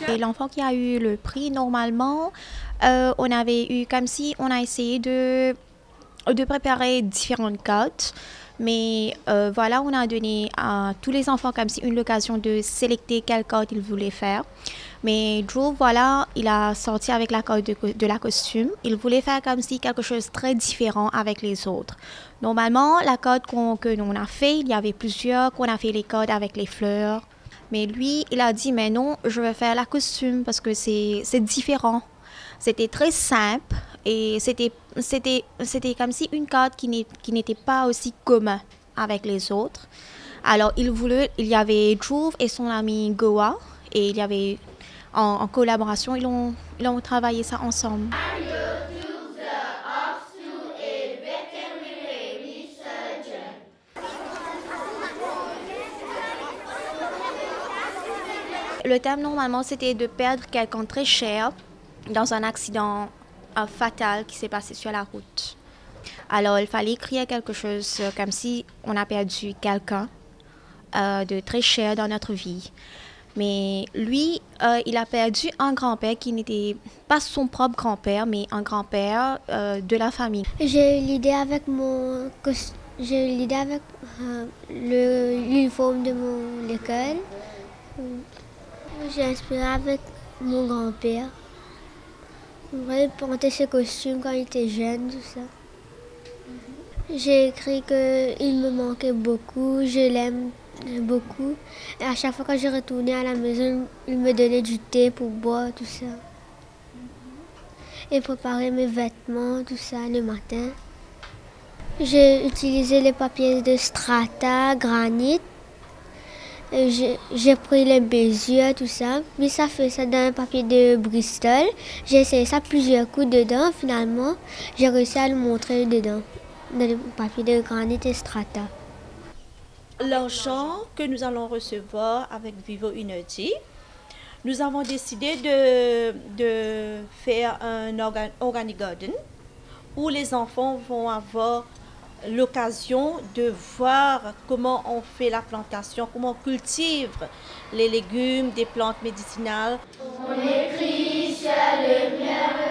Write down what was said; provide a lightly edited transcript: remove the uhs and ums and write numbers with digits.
Et l'enfant qui a eu le prix, normalement, on avait eu comme si on a essayé de préparer différentes cartes. Mais voilà, on a donné à tous les enfants comme si une occasion de sélecter quelle carte ils voulaient faire. Mais Drew, voilà, il a sorti avec la carte de la costume. Il voulait faire comme si quelque chose de très différent avec les autres. Normalement, la carte que l'on a fait, il y avait plusieurs, qu'on a fait les cartes avec les fleurs. Mais lui, il a dit, mais non, je vais faire la costume parce que c'est différent. C'était très simple et c'était comme si une carte qui n'était pas aussi commune avec les autres. Alors, il y avait Drew et son ami Goa et il y avait en collaboration, ils ont travaillé ça ensemble. Le thème, normalement, c'était de perdre quelqu'un très cher dans un accident fatal qui s'est passé sur la route. Alors, il fallait écrire quelque chose comme si on a perdu quelqu'un de très cher dans notre vie. Mais lui, il a perdu un grand-père qui n'était pas son propre grand-père, mais un grand-père de la famille. J'ai eu l'idée avec l'uniforme de mon école. J'ai inspiré avec mon grand-père. Il portait ses costumes quand il était jeune, tout ça. J'ai écrit qu'il me manquait beaucoup, je l'aime beaucoup. Et à chaque fois que je retournais à la maison, il me donnait du thé pour boire, tout ça. Et préparer mes vêtements, tout ça, le matin. J'ai utilisé les papiers de Strata, granit. J'ai pris les Béziers, tout ça. Puis ça fait ça dans un papier de Bristol. J'ai essayé ça plusieurs coups dedans. Finalement, j'ai réussi à le montrer dedans, dans le papier de granit et Strata. L'argent que nous allons recevoir avec Vivo Energy, nous avons décidé de faire un organic garden où les enfants vont avoir l'occasion de voir comment on fait la plantation, comment on cultive les légumes, des plantes médicinales. On écrit sur le mur.